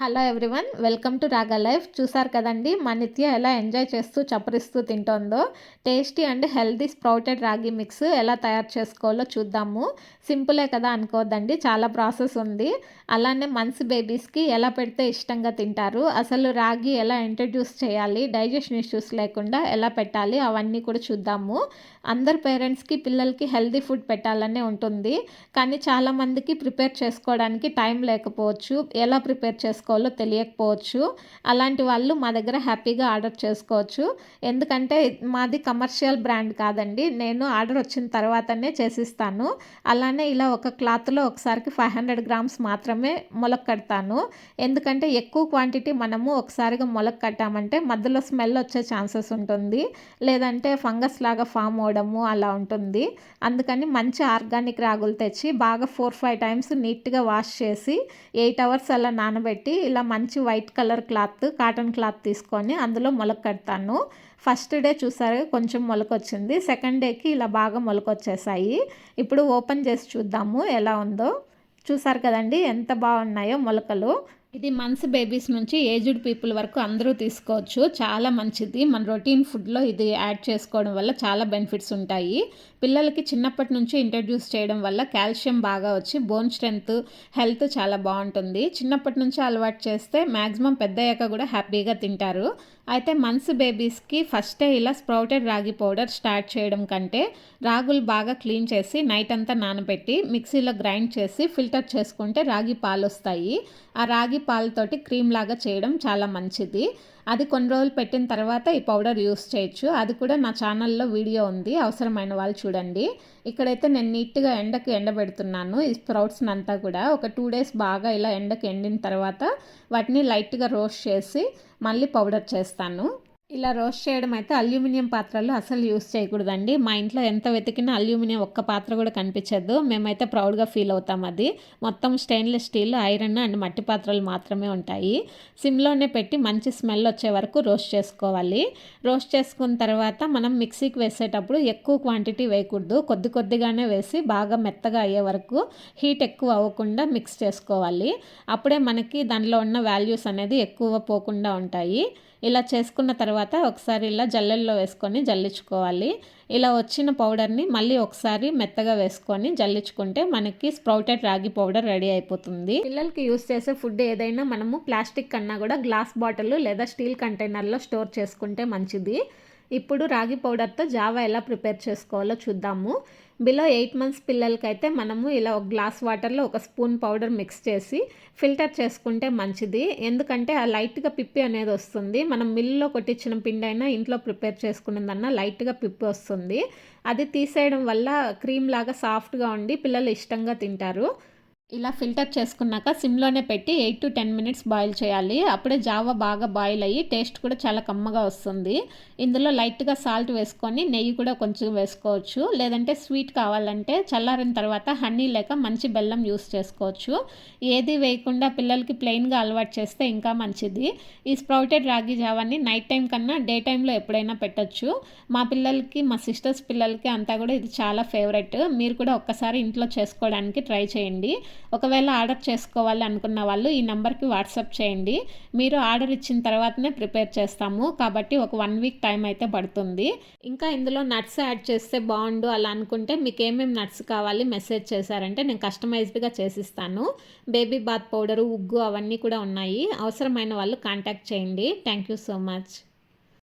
Hello everyone, welcome to రాగా life. చూసారు కదండి మా నిత్య ఎలా ఎంజాయ్ చేస్తూ చప్పరిస్తూ తింటోందో. టేస్టీ అండ్ హెల్తీ స్ప్రౌటెడ్ రాగి మిక్స్ ఎలా తయారు చేసుకోవాలో చూద్దాము. సింపులే కదా అనుకోవద్దండి, చాలా ప్రాసెస్ ఉంది. అలానే మంత్స్ బేబీస్కి ఎలా పెడితే ఇష్టంగా తింటారు, అసలు రాగి ఎలా ఇంట్రడ్యూస్ చేయాలి, డైజెషన్ ఇష్యూస్ లేకుండా ఎలా పెట్టాలి, అవన్నీ కూడా చూద్దాము. అందరు పేరెంట్స్కి పిల్లలకి హెల్తీ ఫుడ్ పెట్టాలనే ఉంటుంది, కానీ చాలామందికి ప్రిపేర్ చేసుకోవడానికి టైం లేకపోవచ్చు, ఎలా ప్రిపేర్ చేసుకోవాలో తెలియకపోవచ్చు. అలాంటి వాళ్ళు మా దగ్గర హ్యాపీగా ఆర్డర్ చేసుకోవచ్చు. ఎందుకంటే మాది కమర్షియల్ బ్రాండ్ కాదండి, నేను ఆర్డర్ వచ్చిన తర్వాతనే చేసిస్తాను. అలానే ఇలా ఒక క్లాత్లో ఒకసారికి 500 గ్రామ్స్ మాత్రమే మొలక కడతాను. ఎందుకంటే ఎక్కువ క్వాంటిటీ మనము ఒకసారిగా మొలక కట్టామంటే మధ్యలో స్మెల్ వచ్చే ఛాన్సెస్ ఉంటుంది, లేదంటే ఫంగస్ లాగా ఫామ్ అవడము అలా ఉంటుంది. అందుకని మంచి ఆర్గానిక్ రాగులు తెచ్చి బాగా 4-5 టైమ్స్ నీట్గా వాష్ చేసి 8 అవర్స్ అలా నానబెట్టి ఇలా మంచి white colour cloth, cotton cloth తీసుకొని అందులో మొలక కడతాను. ఫస్ట్ డే చూసారు కొంచెం మొలకొచ్చింది, సెకండ్ డేకి ఇలా బాగా మొలకొచ్చేసాయి. ఇప్పుడు ఓపెన్ చేసి చూద్దాము ఎలా ఉందో. చూసారు కదండి ఎంత బాగున్నాయో మొలకలు. ఇది మంత్స్ బేబీస్ నుంచి ఏజ్డ్ పీపుల్ వరకు అందరూ తీసుకోవచ్చు, చాలా మంచిది. మన రొటీన్ ఫుడ్లో ఇది యాడ్ చేసుకోవడం వల్ల చాలా బెనిఫిట్స్ ఉంటాయి. పిల్లలకి చిన్నప్పటి నుంచి ఇంట్రడ్యూస్ చేయడం వల్ల కాల్షియం బాగా వచ్చి బోన్ స్ట్రెంత్, హెల్త్ చాలా బాగుంటుంది. చిన్నప్పటి నుంచి అలవాటు చేస్తే మ్యాక్సిమం పెద్దయ్యాక కూడా హ్యాపీగా తింటారు. అయితే మంత్స్ బేబీస్కి ఫస్టే ఇలా స్ప్రౌటెడ్ రాగి పౌడర్ స్టార్ట్ చేయడం కంటే రాగులు బాగా క్లీన్ చేసి నైట్ అంతా నానబెట్టి మిక్సీలో గ్రైండ్ చేసి ఫిల్టర్ చేసుకుంటే రాగి పాలు వస్తాయి. ఆ రాగి పాలతోటి క్రీమ్ లాగా చేయడం చాలా మంచిది. అది కొన్ని రోజులు పెట్టిన తర్వాత ఈ పౌడర్ యూస్ చేయొచ్చు. అది కూడా నా ఛానల్లో వీడియో ఉంది, అవసరమైన వాళ్ళు చూడండి. ఇక్కడైతే నేను నీట్గా ఎండకు ఎండబెడుతున్నాను ఈ స్ప్రౌట్స్ని అంతా కూడా. ఒక 2 డేస్ బాగా ఇలా ఎండకు ఎండిన తర్వాత వాటిని లైట్గా రోస్ట్ చేసి మళ్ళీ పౌడర్ చేస్తాను. ఇలా రోస్ట్ చేయడం అయితే అల్యూమినియం పాత్రలు అసలు యూస్ చేయకూడదండి. మా ఇంట్లో ఎంత వెతికినా అల్యూమినియం ఒక్క పాత్ర కూడా కనిపించదు. మేమైతే ప్రౌడ్గా ఫీల్ అవుతాం. అది మొత్తం స్టెయిన్లెస్ స్టీల్, ఐరన్ అండ్ మట్టి పాత్రలు మాత్రమే ఉంటాయి. సిమ్లోనే పెట్టి మంచి స్మెల్ వచ్చే వరకు రోస్ట్ చేసుకోవాలి. రోస్ట్ చేసుకున్న తర్వాత మనం మిక్సీకి వేసేటప్పుడు ఎక్కువ క్వాంటిటీ వేయకూడదు, కొద్ది కొద్దిగానే వేసి బాగా మెత్తగా అయ్యే వరకు హీట్ ఎక్కువ అవ్వకుండా మిక్స్ చేసుకోవాలి. అప్పుడే మనకి దానిలో ఉన్న వాల్యూస్ అనేది ఎక్కువ పోకుండా ఉంటాయి. ఇలా చేసుకున్న తర్వాత ఒకసారి ఇలా జల్లెల్లో వేసుకొని జల్లించుకోవాలి. ఇలా వచ్చిన పౌడర్ని మళ్ళీ ఒకసారి మెత్తగా వేసుకొని జల్లించుకుంటే మనకి స్ప్రౌటెడ్ రాగి పౌడర్ రెడీ అయిపోతుంది. పిల్లలకి యూస్ చేసే ఫుడ్ ఏదైనా మనము ప్లాస్టిక్ కన్నా కూడా గ్లాస్ బాటిల్ లేదా స్టీల్ కంటైనర్లో స్టోర్ చేసుకుంటే మంచిది. ఇప్పుడు రాగి పౌడర్తో జావా ఎలా ప్రిపేర్ చేసుకోవాలో చూద్దాము. బిలో 8 మంత్స్ పిల్లలకైతే మనము ఇలా ఒక గ్లాస్ వాటర్లో ఒక స్పూన్ పౌడర్ మిక్స్ చేసి ఫిల్టర్ చేసుకుంటే మంచిది. ఎందుకంటే ఆ లైట్గా పిప్పి అనేది వస్తుంది. మనం మిల్లులో కొట్టించిన పిండి అయినా ఇంట్లో ప్రిపేర్ చేసుకున్నదన్నా లైట్గా పిప్పి వస్తుంది. అది తీసేయడం వల్ల క్రీమ్ లాగా సాఫ్ట్గా ఉండి పిల్లలు ఇష్టంగా తింటారు. ఇలా ఫిల్టర్ చేసుకున్నాక సిమ్లోనే పెట్టి 8 to 10 మినిట్స్ బాయిల్ చేయాలి. అప్పుడే జావా బాగా బాయిల్ అయ్యి టేస్ట్ కూడా చాలా కమ్మగా వస్తుంది. ఇందులో లైట్గా సాల్ట్ వేసుకొని నెయ్యి కూడా కొంచెం వేసుకోవచ్చు, లేదంటే స్వీట్ కావాలంటే చల్లారిన తర్వాత హనీ లేక మంచి బెల్లం యూస్ చేసుకోవచ్చు. ఏది వేయకుండా పిల్లలకి ప్లెయిన్గా అలవాటు చేస్తే ఇంకా మంచిది. ఈ స్ప్రౌటెడ్ రాగి జావాని నైట్ టైం కన్నా డే టైంలో ఎప్పుడైనా పెట్టచ్చు. మా పిల్లలకి, మా సిస్టర్స్ పిల్లలకి అంతా కూడా ఇది చాలా ఫేవరెట్. మీరు కూడా ఒక్కసారి ఇంట్లో చేసుకోవడానికి ట్రై చేయండి. ఒకవేళ ఆర్డర్ చేసుకోవాలి అనుకున్న వాళ్ళు ఈ నెంబర్కి వాట్సాప్ చేయండి. మీరు ఆర్డర్ ఇచ్చిన తర్వాతనే ప్రిపేర్ చేస్తాము, కాబట్టి ఒక 1 వీక్ టైం అయితే పడుతుంది. ఇంకా ఇందులో నట్స్ యాడ్ చేస్తే బాగుండు అలా అనుకుంటే మీకు ఏమేమి నట్స్ కావాలి మెసేజ్ చేశారంటే నేను కస్టమైజ్డ్గా చేసిస్తాను. బేబీ బాత్ పౌడరు, ఉగ్గు అవన్నీ కూడా ఉన్నాయి. అవసరమైన వాళ్ళు కాంటాక్ట్ చేయండి. Thank you so much.